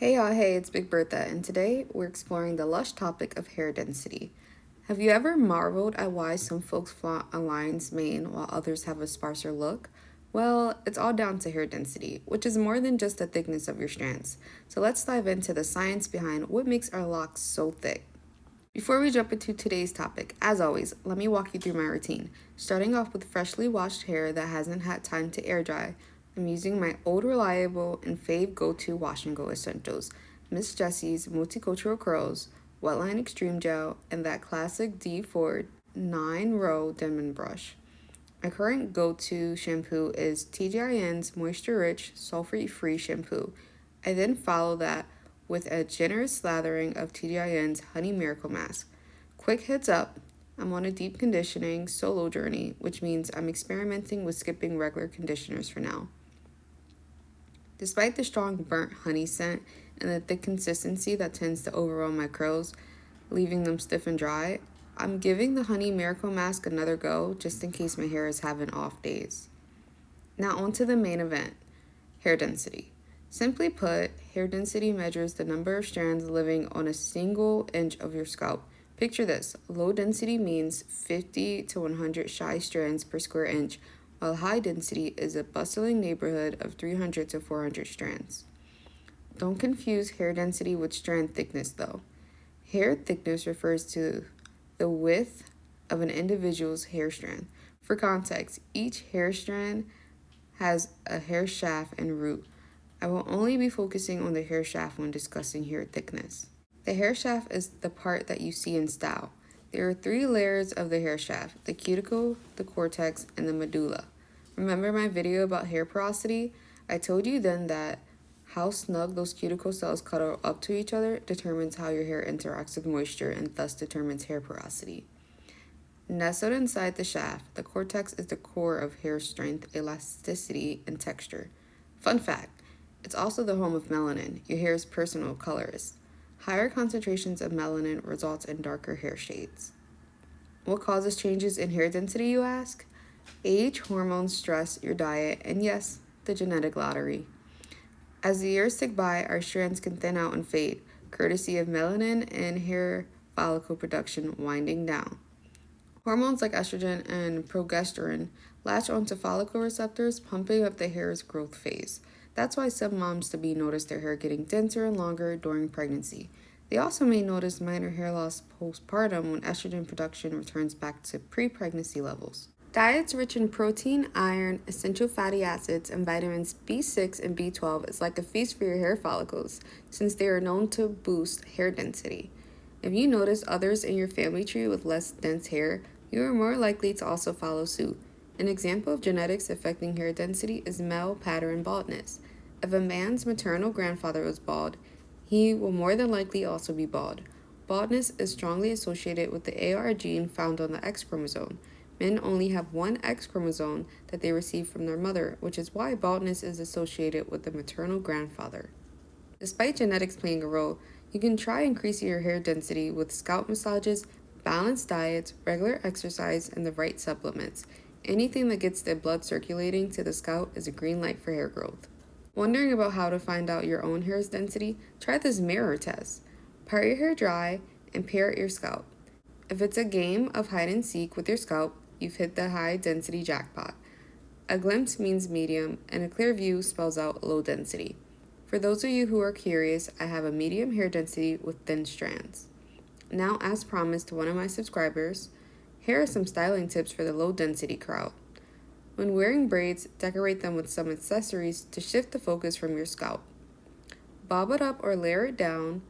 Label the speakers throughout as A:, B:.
A: Hey, it's Big Bertha, and today we're exploring the lush topic of hair density. Have you ever marveled at why some folks flaunt a lion's mane while others have a sparser look? Well, it's all down to hair density, which is more than just the thickness of your strands. So let's dive into the science behind what makes our locks so thick. Before we jump into today's topic, as always, let me walk you through my routine. Starting off with freshly washed hair that hasn't had time to air dry, I'm using my old reliable and fave go-to wash and go essentials, Miss Jessie's Multicultural Curls, Wetline Extreme Gel, and that classic D4 9-row Denman brush. My current go-to shampoo is TGIN's Moisture Rich Sulfate-Free Shampoo. I then follow that with a generous slathering of TGIN's Honey Miracle Mask. Quick heads up, I'm on a deep conditioning solo journey, which means I'm experimenting with skipping regular conditioners for now. Despite the strong burnt honey scent and the thick consistency that tends to overwhelm my curls, leaving them stiff and dry, I'm giving the Honey Miracle Mask another go just in case my hair is having off days. Now on to the main event, hair density. Simply put, hair density measures the number of strands living on a single inch of your scalp. Picture this, low density means 50 to 100 shy strands per square inch, while high density is a bustling neighborhood of 300 to 400 strands. Don't confuse hair density with strand thickness though. Hair thickness refers to the width of an individual's hair strand. For context, each hair strand has a hair shaft and root. I will only be focusing on the hair shaft when discussing hair thickness. The hair shaft is the part that you see in style. There are 3 layers of the hair shaft, the cuticle, the cortex, and the medulla. Remember my video about hair porosity? I told you then that how snug those cuticle cells cuddle up to each other determines how your hair interacts with moisture and thus determines hair porosity. Nestled inside the shaft, the cortex is the core of hair strength, elasticity, and texture. Fun fact, it's also the home of melanin, your hair's personal colorist. Higher concentrations of melanin results in darker hair shades. What causes changes in hair density, you ask? Age, hormones, stress, your diet, and yes, the genetic lottery. As the years tick by, our strands can thin out and fade, courtesy of melanin and hair follicle production winding down. Hormones like estrogen and progesterone latch onto follicle receptors, pumping up the hair's growth phase. That's why some moms-to-be notice their hair getting denser and longer during pregnancy. They also may notice minor hair loss postpartum when estrogen production returns back to pre-pregnancy levels. Diets rich in protein, iron, essential fatty acids, and vitamins B6 and B12 is like a feast for your hair follicles, since they are known to boost hair density. If you notice others in your family tree with less dense hair, you are more likely to also follow suit. An example of genetics affecting hair density is male pattern baldness. If a man's maternal grandfather was bald, he will more than likely also be bald. Baldness is strongly associated with the AR gene found on the X chromosome. Men only have one X chromosome that they receive from their mother, which is why baldness is associated with the maternal grandfather. Despite genetics playing a role, you can try increasing your hair density with scalp massages, balanced diets, regular exercise, and the right supplements. Anything that gets the blood circulating to the scalp is a green light for hair growth. Wondering about how to find out your own hair's density? Try this mirror test. Part your hair dry and pair your scalp. If it's a game of hide and seek with your scalp, you've hit the high density jackpot. A glimpse means medium, and a clear view spells out low density. For those of you who are curious, I have a medium hair density with thin strands. Now, as promised to one of my subscribers, here are some styling tips for the low density crowd. When wearing braids, decorate them with some accessories to shift the focus from your scalp. Bob it up or layer it down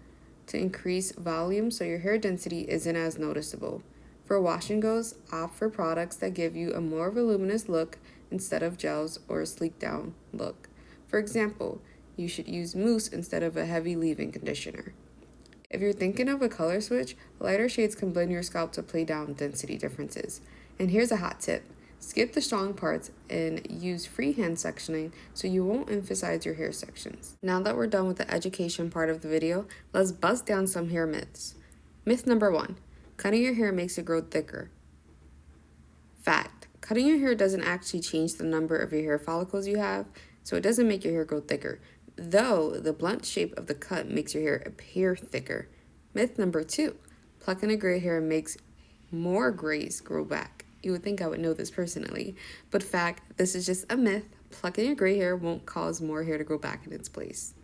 A: to increase volume so your hair density isn't as noticeable. For wash and goes, opt for products that give you a more voluminous look instead of gels or a sleek down look. For example, you should use mousse instead of a heavy leave-in conditioner. If you're thinking of a color switch, lighter shades can blend your scalp to play down density differences. And here's a hot tip. Skip the strong parts and use freehand sectioning so you won't emphasize your hair sections. Now that we're done with the education part of the video, let's bust down some hair myths. Myth number 1. Cutting your hair makes it grow thicker. Fact. Cutting your hair doesn't actually change the number of your hair follicles you have, so it doesn't make your hair grow thicker. though the blunt shape of the cut makes your hair appear thicker. Myth number 2, plucking a gray hair makes more grays grow back. You would think I would know this personally, but fact, this is just a myth. Plucking your gray hair won't cause more hair to grow back in its place.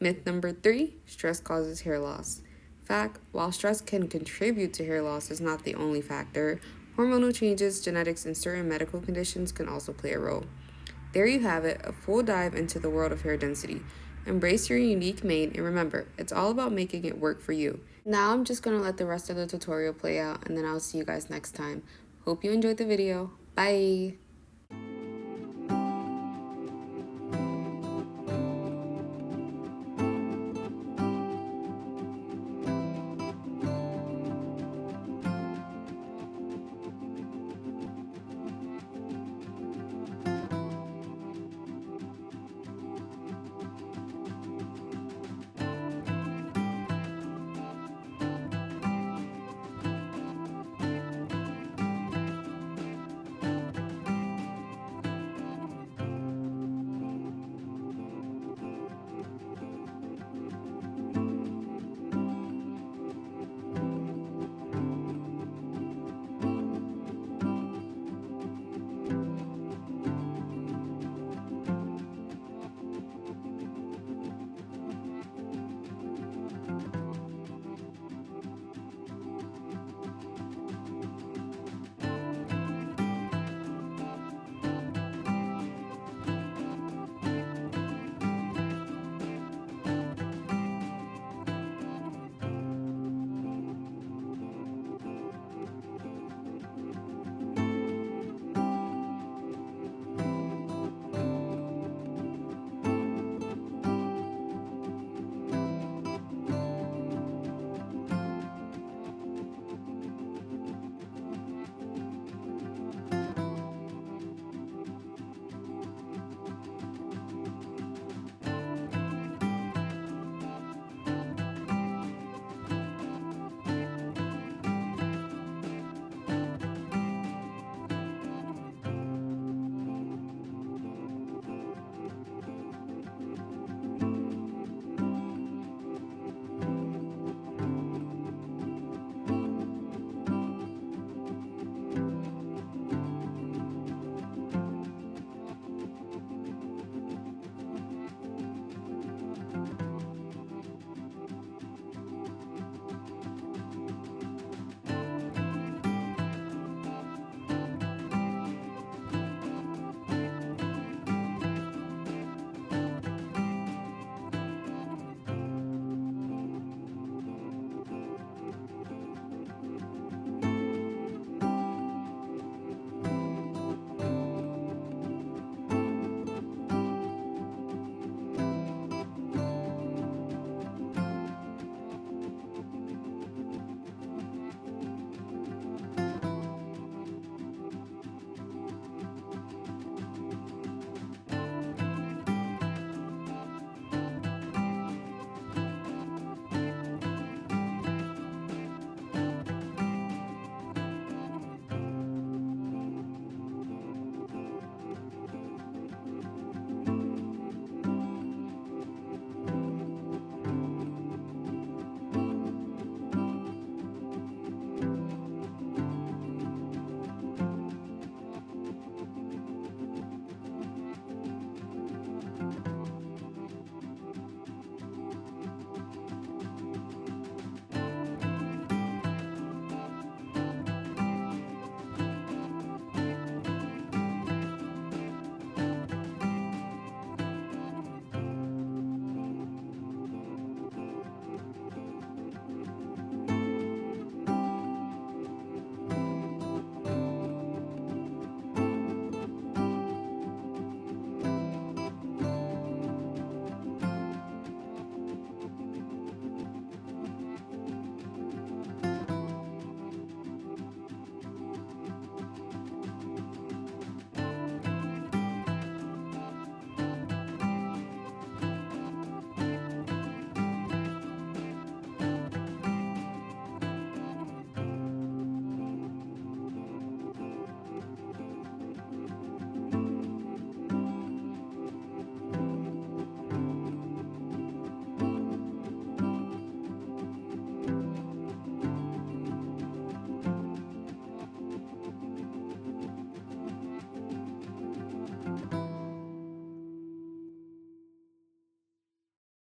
A: Myth number 3, stress causes hair loss. Fact, while stress can contribute to hair loss, is not the only factor. Hormonal changes, genetics, and certain medical conditions can also play a role. There you have it, a full dive into the world of hair density. Embrace your unique mane, and remember, it's all about making it work for you. Now I'm just going to let the rest of the tutorial play out, and then I'll see you guys next time. Hope you enjoyed the video. Bye!